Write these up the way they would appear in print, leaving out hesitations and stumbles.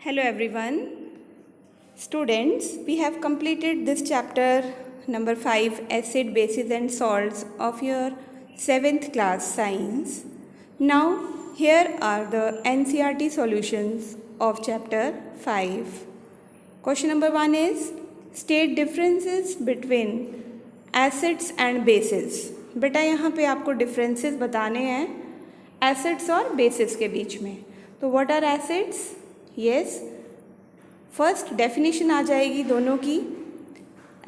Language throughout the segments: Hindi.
Hello everyone. Students, we have completed this chapter number 5 acid, bases and salts of your 7th class science. Now here are the NCERT solutions of chapter 5. Question number 1 is state differences between acids and bases. बेटा यहाँ पे आपको डिफरेंसेस बताने हैं एसिड्स और बेसिस के बीच में. तो what are acids? Yes, first definition आ जाएगी दोनों की.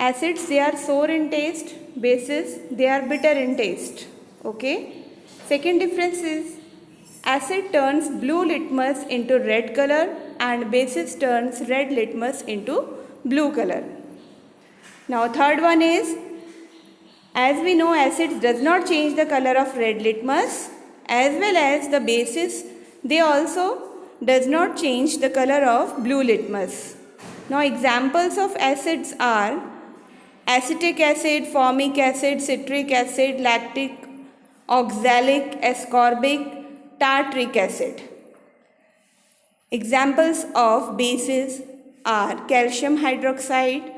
Acids they are sour in taste, bases they are bitter in taste. Okay. Second difference is acid turns blue litmus into red color and basis turns red litmus into blue color. Now third one is, as we know, acids does not change the color of red litmus as well as the bases, they also does not change the color of blue litmus. Now examples of acids are acetic acid, formic acid, citric acid, lactic, oxalic, ascorbic, tartaric acid. Examples of bases are calcium hydroxide,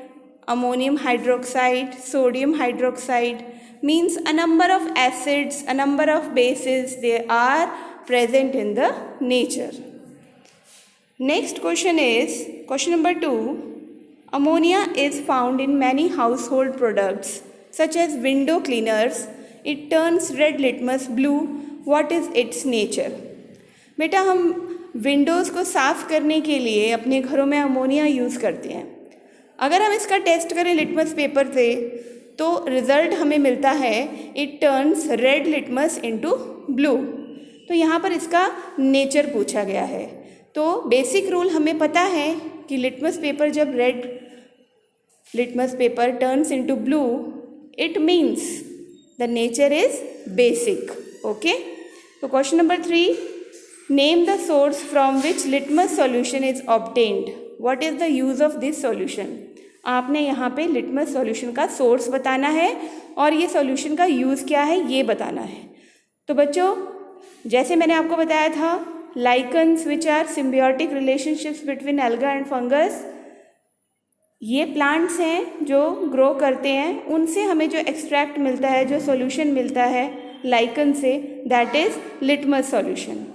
ammonium hydroxide, sodium hydroxide. Means a number of acids, a number of bases, they are present in the nature. Next question is question number 2. Ammonia is found in many household products such as window cleaners. It turns red litmus blue. What is its nature? बेटा हम विंडोज़ को साफ़ करने के लिए अपने घरों में अमोनिया यूज़ करते हैं. अगर हम इसका टेस्ट करें लिटमस पेपर से तो रिज़ल्ट हमें मिलता है it turns red litmus into blue. तो यहाँ पर इसका नेचर पूछा गया है. तो बेसिक रूल हमें पता है कि लिटमस पेपर जब red litmus paper turns into blue, it means the nature is basic. Okay. So question number 3, name the source from which litmus solution is obtained. What is the use of this solution? आपने यहाँ पे लिटमस सॉल्यूशन का सोर्स बताना है और ये सॉल्यूशन का यूज़ क्या है ये बताना है. तो बच्चों, जैसे मैंने आपको बताया था, lichens which are symbiotic relationships between alga and fungus, ये प्लांट्स हैं जो ग्रो करते हैं, उनसे हमें जो एक्सट्रैक्ट मिलता है, जो सॉल्यूशन मिलता है लाइकन से, दैट इज लिटमस सॉल्यूशन.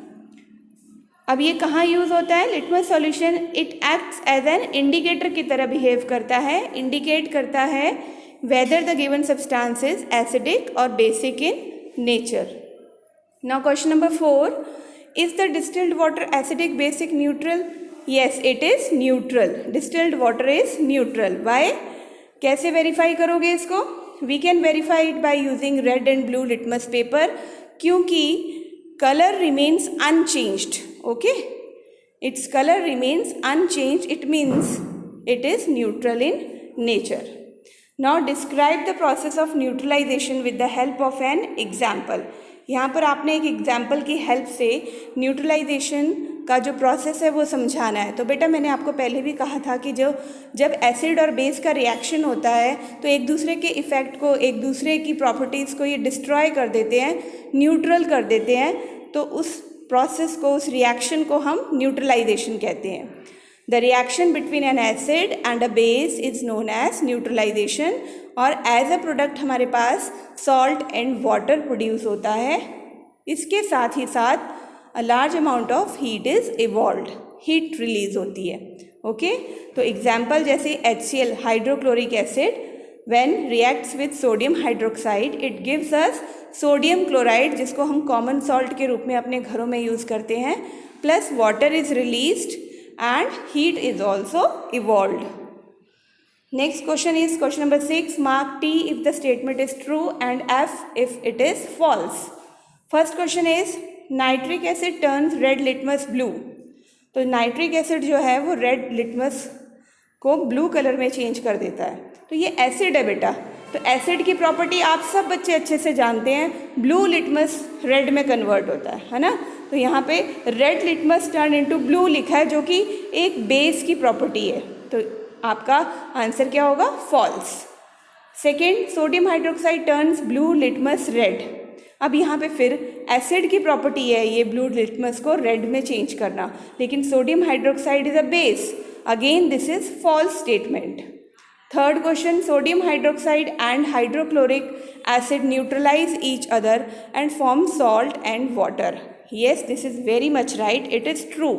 अब ये कहाँ यूज़ होता है litmus solution? It acts as an indicator की तरह बिहेव करता है, इंडिकेट करता है whether the given substance is acidic और basic in nature. Now question number 4, is the distilled water acidic, basic, neutral? Yes, it is neutral. Distilled water is neutral. Why? कैसे वेरीफाई करोगे इसको? We can verify it by using red and blue litmus paper क्योंकि color remains unchanged. Okay, its color remains unchanged. It means it is neutral in nature. Now describe the process of neutralization with the help of an example. यहाँ पर आपने एक एग्जाम्पल की हेल्प से न्यूट्रलाइजेशन का जो प्रोसेस है वो समझाना है. तो बेटा मैंने आपको पहले भी कहा था कि जब एसिड और बेस का रिएक्शन होता है तो एक दूसरे के इफ़ेक्ट को, एक दूसरे की प्रॉपर्टीज़ को ये डिस्ट्रॉय कर देते हैं, न्यूट्रल कर देते हैं. तो उस प्रोसेस को, उस रिएक्शन को हम न्यूट्रलाइजेशन कहते हैं. The reaction between an acid and a base is known as neutralization. और एज अ प्रोडक्ट हमारे पास सॉल्ट एंड वाटर प्रोड्यूस होता है. इसके साथ ही साथ a large amount of heat is evolved, heat release होती है. ओके. तो एग्जाम्पल जैसे HCl, hydrochloric acid, when reacts with sodium hydroxide it gives us sodium chloride, जिसको हम कॉमन सॉल्ट के रूप में अपने घरों में यूज़ करते हैं, plus water is released and heat is also evolved. Next question is question number 6. Mark T if the statement is true and F if it is false. First question is nitric acid turns red litmus blue. तो नाइट्रिक एसिड जो है वो रेड लिटमस को ब्लू कलर में चेंज कर देता है. तो ये एसिड है बेटा. तो एसिड की प्रॉपर्टी आप सब बच्चे अच्छे से जानते हैं, ब्लू लिटमस रेड में कन्वर्ट होता है ना. तो यहाँ पे red litmus turn into blue लिखा है जो कि एक बेस की प्रॉपर्टी है. तो आपका आंसर क्या होगा? False. Second, sodium hydroxide turns blue litmus red. अब यहाँ पे फिर एसिड की प्रॉपर्टी है ये ब्लू लिटमस को रेड में चेंज करना, लेकिन sodium hydroxide is a base. Again this is false statement. Third question, sodium hydroxide and hydrochloric acid neutralize each other and form salt and water. Yes, this is very much right. It is true.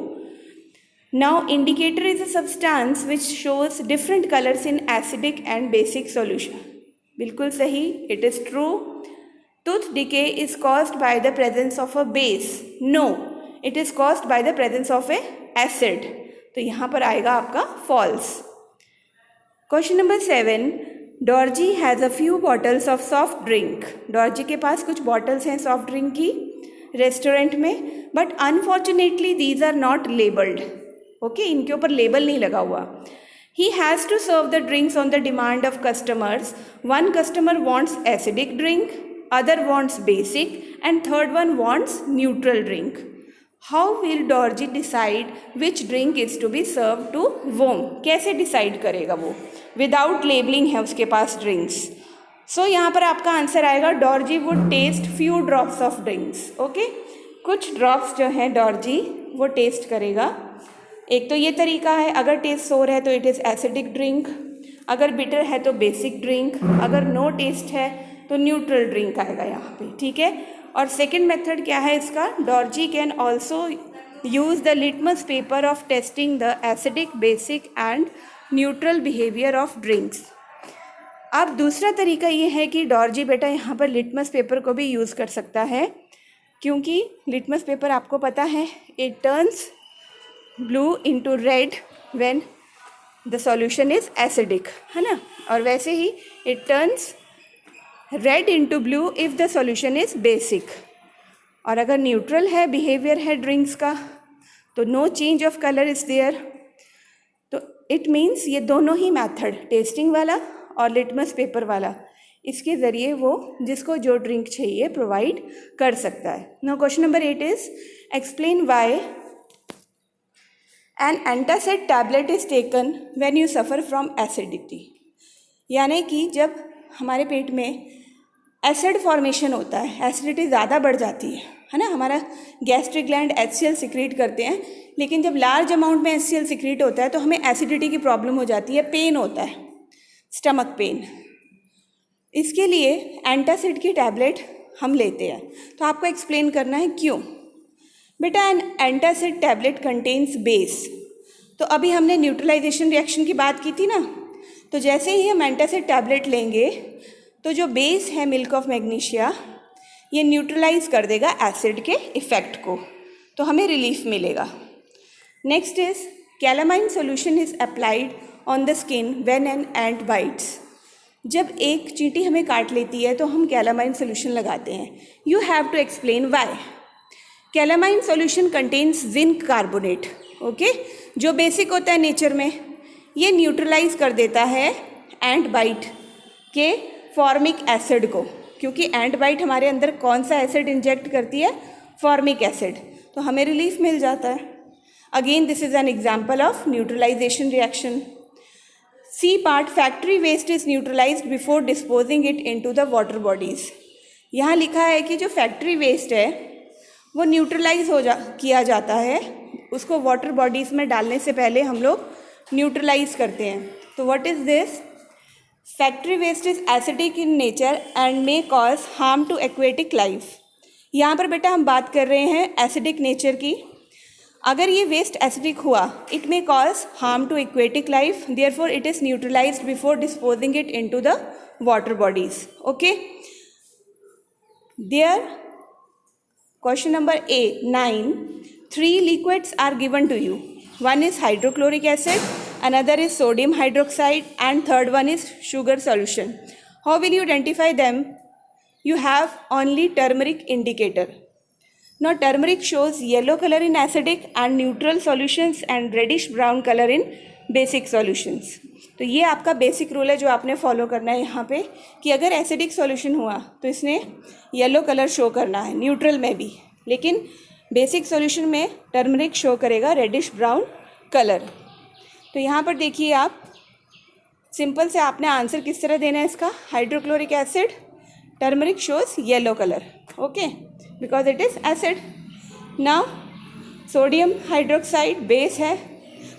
Now, indicator is a substance which shows different colors in acidic and basic solution. बिल्कुल सही. It is true. Tooth decay is caused by the presence of a base. No, it is caused by the presence of a acid. तो यहाँ पर आएगा आपका false. Question number 7. Dorji has a few bottles of soft drink. Dorji के पास कुछ bottles हैं soft drink की रेस्टोरेंट में, but unfortunately these are not labelled. Okay, इनके ऊपर लेबल नहीं लगा हुआ. He has to serve the drinks on the demand of customers. One customer wants acidic drink, other wants basic and third one wants neutral drink. How will Dorji decide which drink is to be serve to whom? कैसे डिसाइड करेगा वो? विदाउट लेबलिंग है उसके पास ड्रिंक्स. सो यहाँ पर आपका आंसर आएगा Dorji would test few drops of drinks. Okay, कुछ ड्रॉप्स जो हैं डॉर्जी वो टेस्ट करेगा. एक तो ये तरीका है, अगर टेस्ट सोर है तो इट इज़ एसिडिक ड्रिंक, अगर बिटर है तो बेसिक ड्रिंक, अगर नो टेस्ट है तो न्यूट्रल ड्रिंक आएगा यहाँ पे. ठीक है. और सेकेंड मेथड क्या है इसका? Dorji can also use the litmus paper of testing the acidic, basic and neutral behaviour of drinks. अब दूसरा तरीका ये है कि डॉर्जी बेटा यहाँ पर लिटमस पेपर को भी यूज़ कर सकता है, क्योंकि लिटमस पेपर आपको पता है it turns blue into red when the solution is acidic, है ना. और वैसे ही it turns red into blue if the solution is basic. और अगर न्यूट्रल है बिहेवियर है ड्रिंक्स का तो no change of colour is there. तो इट मीन्स ये दोनों ही मेथड, टेस्टिंग वाला और लिटमस पेपर वाला, इसके ज़रिए वो जिसको जो ड्रिंक चाहिए प्रोवाइड कर सकता है. Now question number 8 is explain why an antacid tablet is taken when you suffer from acidity. यानी कि जब हमारे पेट में एसिड फॉर्मेशन होता है, एसिडिटी ज़्यादा बढ़ जाती है ना. हमारा गैस्ट्रिक ग्लैंड HCl सिक्रीट करते हैं, लेकिन जब लार्ज अमाउंट में HCl सिक्रीट होता है तो हमें एसिडिटी की प्रॉब्लम हो जाती है, पेन होता है, स्टमक पेन. इसके लिए एंटासिड की टैबलेट हम लेते हैं. तो आपको एक्सप्लेन करना है क्यों. बेटा an antacid tablet contains base. तो अभी हमने न्यूट्रलाइजेशन रिएक्शन की बात की थी ना, तो जैसे ही हम एंटासिड टैबलेट लेंगे तो जो बेस है मिल्क ऑफ मैग्नीशिया ये न्यूट्रलाइज कर देगा एसिड के इफ़ेक्ट को, तो हमें रिलीफ मिलेगा. Next is calamine solution is applied on the skin when an ant bytes. जब एक चींटी हमें काट लेती है तो हम कैलामाइन सोल्यूशन लगाते हैं. You have to explain why. Calamine solution contains zinc carbonate. Okay, जो बेसिक होता है नेचर में, ये न्यूट्रलाइज कर देता है एंट बाइट के फॉर्मिक एसिड को, क्योंकि एंट बाइट हमारे अंदर कौन सा एसिड इंजेक्ट करती है? Formic acid. तो हमें रिलीफ मिल जाता है. Again this is an example of neutralization reaction. C part, factory waste is neutralized before disposing it into the water bodies. यहाँ लिखा है कि जो फैक्ट्री वेस्ट है वो न्यूट्रलाइज किया जाता है, उसको वाटर बॉडीज़ में डालने से पहले हम लोग न्यूट्रलाइज करते हैं. तो what is this? Factory waste is acidic in nature and may cause harm to aquatic life. यहाँ पर बेटा हम बात कर रहे हैं एसिडिक नेचर की. अगर ये वेस्ट एसिडिक हुआ, it may cause harm to aquatic life, therefore it is neutralized before disposing it into the water bodies. Okay, there question number 9. 3 liquids are given to you. One is hydrochloric acid, another is sodium hydroxide, and third one is sugar solution. How will you identify them? You have only turmeric indicator. Now turmeric shows yellow color in acidic and neutral solutions and reddish brown color in basic solutions. तो ये आपका बेसिक रूल है जो आपने फॉलो करना है यहाँ पे, कि अगर एसिडिक सॉल्यूशन हुआ तो इसने येलो कलर शो करना है, न्यूट्रल में भी, लेकिन बेसिक सॉल्यूशन में टर्मरिक शो करेगा रेडिश ब्राउन कलर. तो यहाँ पर देखिए आप, सिंपल से आपने आंसर किस तरह देना है इसका. Hydrochloric acid, turmeric shows yellow colour. okay, because it is acid. Now sodium hydroxide base है,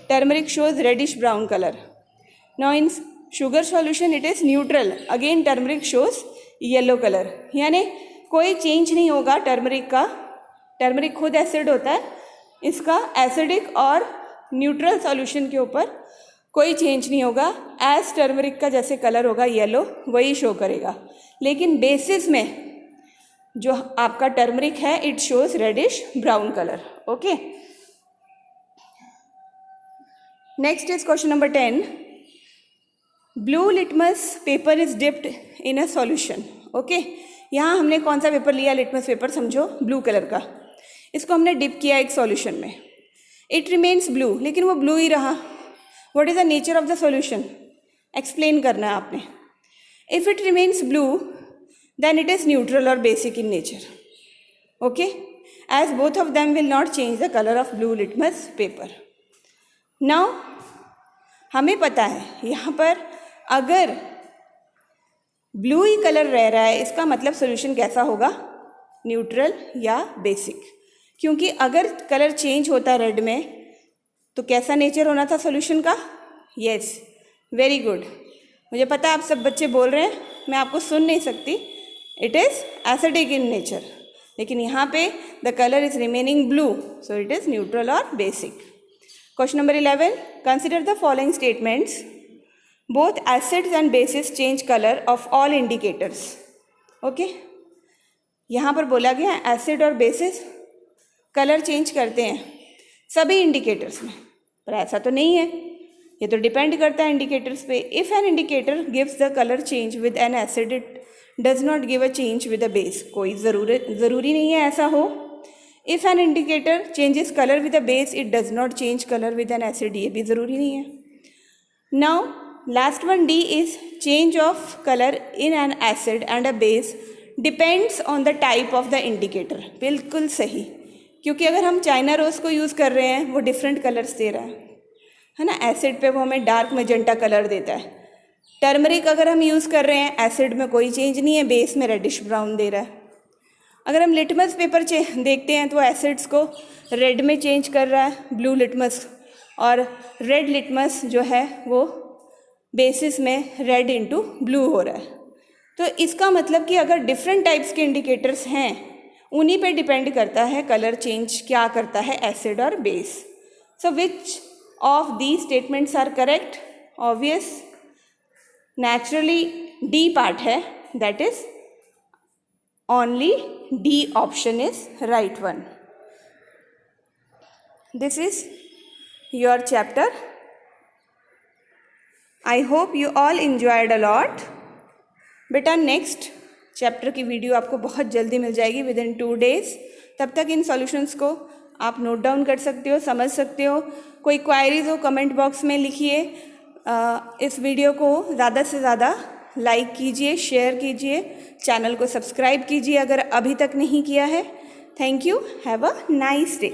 turmeric shows reddish brown color. Now in sugar solution it is neutral, again turmeric shows yellow color. यानी कोई चेंज नहीं होगा टर्मरिक का, टर्मरिक खुद एसिड होता है, इसका एसिडिक और न्यूट्रल सॉल्यूशन के ऊपर कोई चेंज नहीं होगा. एज टर्मरिक का जैसे कलर होगा येलो वही शो करेगा, लेकिन बेसिस में जो आपका टर्मरिक है it shows reddish brown colour. Okay, next is question number 10. Blue litmus paper is dipped in a solution. Okay, यहाँ हमने कौन सा पेपर लिया, लिटमस पेपर समझो, ब्लू कलर का. इसको हमने डिप किया एक सॉल्यूशन में. इट रिमेन्स ब्लू, लेकिन वो ब्लू ही रहा. What is the nature of the solution, explain करना है आपने. If it remains blue then it is neutral or basic in nature. Okay, as both of them will not change the color of blue litmus paper. Now हमें पता है यहाँ पर अगर ब्लू ही कलर रह रहा है इसका मतलब सोल्यूशन कैसा होगा, न्यूट्रल या बेसिक. क्योंकि अगर कलर चेंज होता है रेड में तो कैसा नेचर होना था सोल्यूशन का. Yes, very good. मुझे पता है आप सब बच्चे बोल रहे हैं, मैं आपको सुन नहीं सकती. It is acidic in nature, लेकिन यहाँ पे the colour is remaining blue, so it is neutral और basic. Question number 11. Consider the following statements. Both acids and bases change colour of all indicators. Okay, यहाँ पर बोला गया एसिड और बेसिस कलर चेंज करते हैं सभी इंडिकेटर्स में, पर ऐसा तो नहीं है, ये तो डिपेंड करता है इंडिकेटर्स पे. If an indicator gives the colour change with N acid it does not give a change with a base. कोई ज़रूरी नहीं है ऐसा हो. If an indicator changes colour with a base it does not change colour with N acid, ये भी ज़रूरी नहीं है. Now last one D is change of colour in an acid and a base depends on the type of the indicator. बिल्कुल सही, क्योंकि अगर हम चाइना रोज़ को यूज़ कर रहे हैं वो डिफरेंट कलर्स दे रहा है ना. एसिड पे वो हमें डार्क मैजेंटा कलर देता है. टर्मरिक अगर हम यूज़ कर रहे हैं एसिड में कोई चेंज नहीं है, बेस में रेडिश ब्राउन दे रहा है. अगर हम लिटमस पेपर देखते हैं तो एसिड्स को रेड में चेंज कर रहा है, ब्लू लिटमस, और रेड लिटमस जो है वो बेसिस में रेड इंटू ब्लू हो रहा है. तो इसका मतलब कि अगर डिफरेंट टाइप्स के इंडिकेटर्स हैं उन्हीं पे डिपेंड करता है कलर चेंज क्या करता है, एसिड और base. So which of these statements are correct. Obvious naturally D part है, that is only D option is right one. This is your chapter. I hope you all enjoyed a lot. बेटा नेक्स्ट चैप्टर की वीडियो आपको बहुत जल्दी मिल जाएगी विद इन 2 days. तब तक इन सॉल्यूशंस को आप नोट डाउन कर सकते हो, समझ सकते हो. कोई क्वायरीज हो कमेंट बॉक्स में लिखिए. इस वीडियो को ज़्यादा से ज़्यादा लाइक कीजिए, शेयर कीजिए, चैनल को सब्सक्राइब कीजिए अगर अभी तक नहीं किया है. Thank you. Have a nice day.